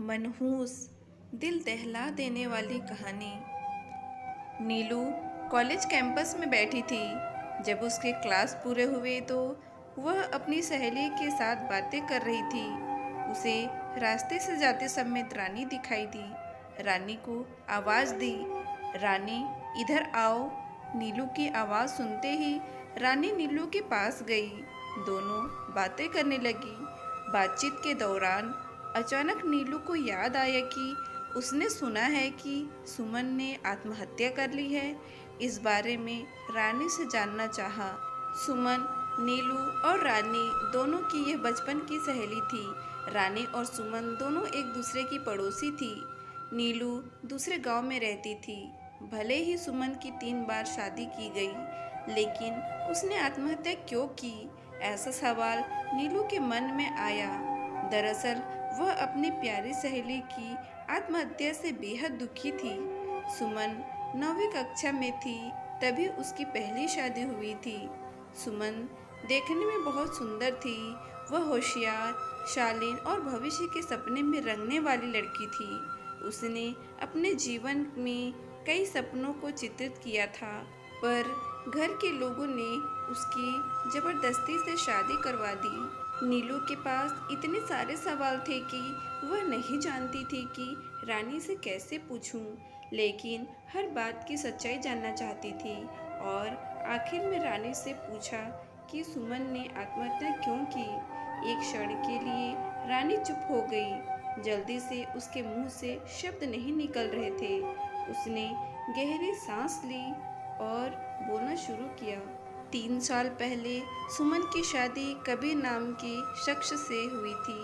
मनहूस, दिल दहला देने वाली कहानी। नीलू कॉलेज कैंपस में बैठी थी। जब उसके क्लास पूरे हुए तो वह अपनी सहेली के साथ बातें कर रही थी। उसे रास्ते से जाते समय रानी दिखाई दी। रानी को आवाज़ दी, रानी इधर आओ। नीलू की आवाज़ सुनते ही रानी नीलू के पास गई। दोनों बातें करने लगी। बातचीत के दौरान अचानक नीलू को याद आया कि उसने सुना है कि सुमन ने आत्महत्या कर ली है। इस बारे में रानी से जानना चाहा। सुमन, नीलू और रानी दोनों की यह बचपन की सहेली थी। रानी और सुमन दोनों एक दूसरे की पड़ोसी थी। नीलू दूसरे गांव में रहती थी। भले ही सुमन की 3 बार शादी की गई, लेकिन उसने आत्महत्या क्यों की, ऐसा सवाल नीलू के मन में आया। दरअसल वह अपनी प्यारी सहेली की आत्महत्या से बेहद दुखी थी। सुमन 9वीं कक्षा में थी, तभी उसकी पहली शादी हुई थी। सुमन देखने में बहुत सुंदर थी। वह होशियार, शालीन और भविष्य के सपने में रंगने वाली लड़की थी। उसने अपने जीवन में कई सपनों को चित्रित किया था, पर घर के लोगों ने उसकी जबरदस्ती से शादी करवा दी। नीलू के पास इतने सारे सवाल थे कि वह नहीं जानती थी कि रानी से कैसे पूछूं, लेकिन हर बात की सच्चाई जानना चाहती थी। और आखिर में रानी से पूछा कि सुमन ने आत्महत्या क्यों की। एक क्षण के लिए रानी चुप हो गई। जल्दी से उसके मुंह से शब्द नहीं निकल रहे थे। उसने गहरी सांस ली और बोलना शुरू किया। 3 साल पहले सुमन की शादी कबीर नाम के शख्स से हुई थी।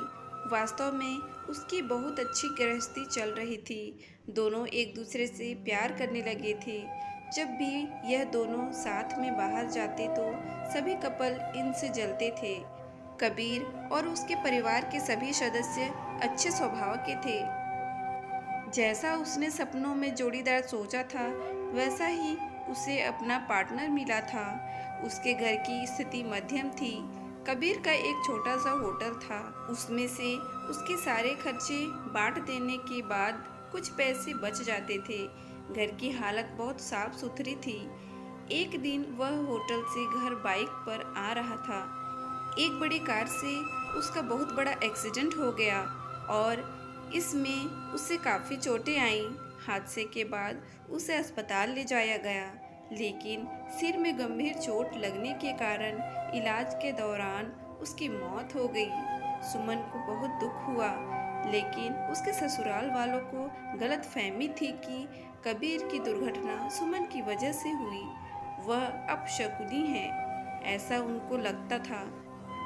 वास्तव में उसकी बहुत अच्छी गृहस्थी चल रही थी। दोनों एक दूसरे से प्यार करने लगे थे। जब भी यह दोनों साथ में बाहर जाते तो सभी कपल इनसे जलते थे। कबीर और उसके परिवार के सभी सदस्य अच्छे स्वभाव के थे। जैसा उसने सपनों में जोड़ीदार सोचा था, वैसा ही उसे अपना पार्टनर मिला था। उसके घर की स्थिति मध्यम थी। कबीर का एक छोटा सा होटल था। उसमें से उसके सारे खर्चे बांट देने के बाद कुछ पैसे बच जाते थे। घर की हालत बहुत साफ सुथरी थी। एक दिन वह होटल से घर बाइक पर आ रहा था। एक बड़ी कार से उसका बहुत बड़ा एक्सीडेंट हो गया और इसमें उसे काफ़ी चोटें आईं। हादसे के बाद उसे अस्पताल ले जाया गया, लेकिन सिर में गंभीर चोट लगने के कारण इलाज के दौरान उसकी मौत हो गई। सुमन को बहुत दुख हुआ, लेकिन उसके ससुराल वालों को गलतफहमी थी कि कबीर की दुर्घटना सुमन की वजह से हुई। वह अपशकुनी है, ऐसा उनको लगता था।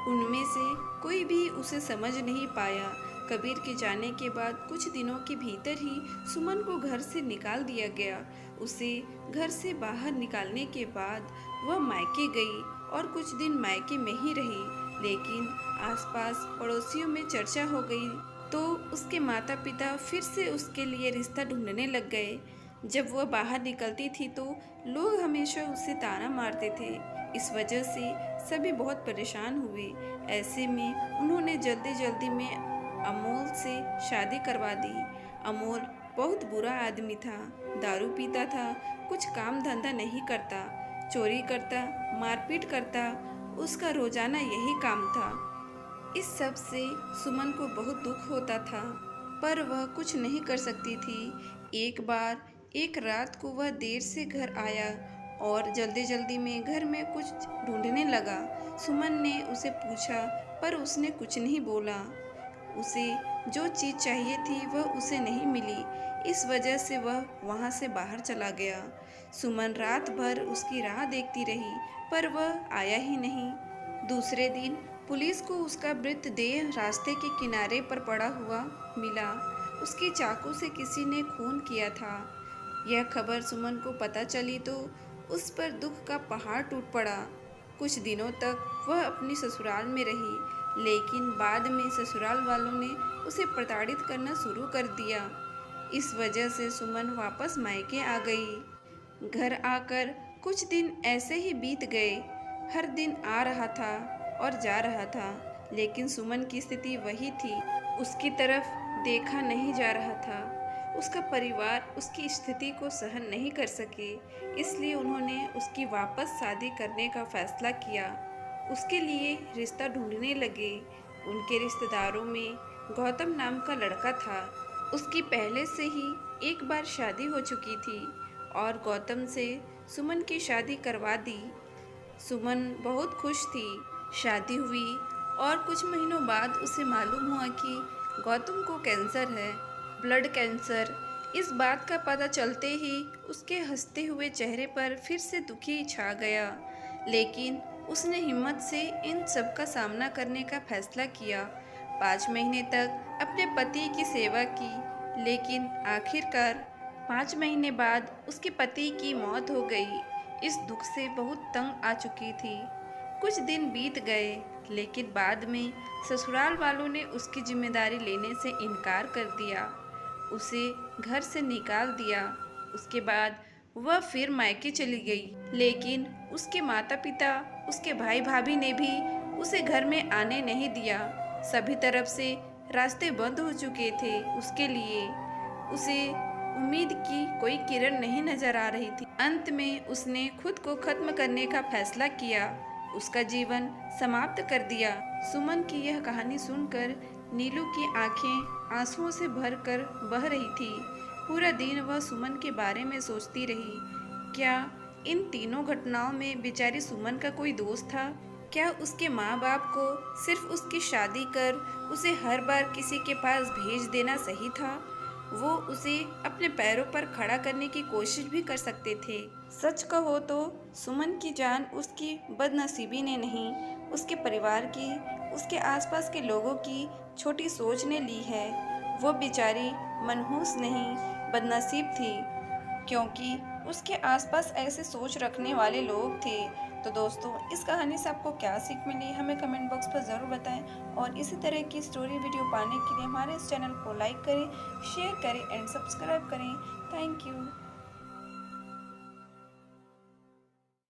उनमें से कोई भी उसे समझ नहीं पाया। कबीर के जाने के बाद कुछ दिनों के भीतर ही सुमन को घर से निकाल दिया गया। उसे घर से बाहर निकालने के बाद वह मायके गई और कुछ दिन मायके में ही रही, लेकिन आसपास पड़ोसियों में चर्चा हो गई तो उसके माता पिता फिर से उसके लिए रिश्ता ढूंढने लग गए। जब वह बाहर निकलती थी तो लोग हमेशा उसे ताना मारते थे। इस वजह से सभी बहुत परेशान हुए। ऐसे में उन्होंने जल्दी जल्दी में अमोल से शादी करवा दी। अमोल बहुत बुरा आदमी था। दारू पीता था, कुछ काम धंधा नहीं करता, चोरी करता, मारपीट करता। उसका रोजाना यही काम था। इस सब से सुमन को बहुत दुख होता था, पर वह कुछ नहीं कर सकती थी। एक बार एक रात को वह देर से घर आया और जल्दी जल्दी में घर में कुछ ढूंढने लगा। सुमन ने उसे पूछा, पर उसने कुछ नहीं बोला। उसे जो चीज़ चाहिए थी वह उसे नहीं मिली। इस वजह से वह वहाँ से बाहर चला गया। सुमन रात भर उसकी राह देखती रही, पर वह आया ही नहीं। दूसरे दिन पुलिस को उसका मृतदेह रास्ते के किनारे पर पड़ा हुआ मिला। उसकी चाकू से किसी ने खून किया था। यह खबर सुमन को पता चली तो उस पर दुख का पहाड़ टूट पड़ा। कुछ दिनों तक वह अपनी ससुराल में रही, लेकिन बाद में ससुराल वालों ने उसे प्रताड़ित करना शुरू कर दिया। इस वजह से सुमन वापस मायके आ गई। घर आकर कुछ दिन ऐसे ही बीत गए। हर दिन आ रहा था और जा रहा था, लेकिन सुमन की स्थिति वही थी। उसकी तरफ देखा नहीं जा रहा था। उसका परिवार उसकी स्थिति को सहन नहीं कर सके, इसलिए उन्होंने उसकी वापस शादी करने का फैसला किया। उसके लिए रिश्ता ढूंढने लगे। उनके रिश्तेदारों में गौतम नाम का लड़का था। उसकी पहले से ही एक बार शादी हो चुकी थी और गौतम से सुमन की शादी करवा दी। सुमन बहुत खुश थी। शादी हुई और कुछ महीनों बाद उसे मालूम हुआ कि गौतम को कैंसर है, ब्लड कैंसर। इस बात का पता चलते ही उसके हंसते हुए चेहरे पर फिर से दुखी छा गया, लेकिन उसने हिम्मत से इन सब का सामना करने का फैसला किया। 5 महीने तक अपने पति की सेवा की, लेकिन आखिरकार 5 महीने बाद उसके पति की मौत हो गई। इस दुख से बहुत तंग आ चुकी थी। कुछ दिन बीत गए, लेकिन बाद में ससुराल वालों ने उसकी जिम्मेदारी लेने से इनकार कर दिया। उसे घर से निकाल दिया। उसके बाद वह फिर मायके चली गई, लेकिन उसके माता पिता, उसके भाई भाभी ने भी उसे घर में आने नहीं दिया। सभी तरफ से रास्ते बंद हो चुके थे उसके लिए। उसे उम्मीद की कोई किरण नहीं नजर आ रही थी। अंत में उसने खुद को खत्म करने का फैसला किया, उसका जीवन समाप्त कर दिया। सुमन की यह कहानी सुनकर नीलू की आंखें आंसुओं से भरकर बह रही थी। पूरा दिन वह सुमन के बारे में सोचती रही। क्या इन तीनों घटनाओं में बेचारी सुमन का कोई दोस्त था? क्या उसके माँ बाप को सिर्फ उसकी शादी कर उसे हर बार किसी के पास भेज देना सही था? वो उसे अपने पैरों पर खड़ा करने की कोशिश भी कर सकते थे। सच कहो तो सुमन की जान उसकी बदनसीबी ने नहीं, उसके परिवार की, उसके आसपास के लोगों की छोटी सोच ने ली है। वो बेचारी मनहूस नहीं, बदनसीब थी, क्योंकि उसके आसपास ऐसे सोच रखने वाले लोग थे। तो दोस्तों, इस कहानी से आपको क्या सीख मिली हमें कमेंट बॉक्स पर ज़रूर बताएं और इसी तरह की स्टोरी वीडियो पाने के लिए हमारे इस चैनल को लाइक करें, शेयर करें एंड सब्सक्राइब करें। Thank you.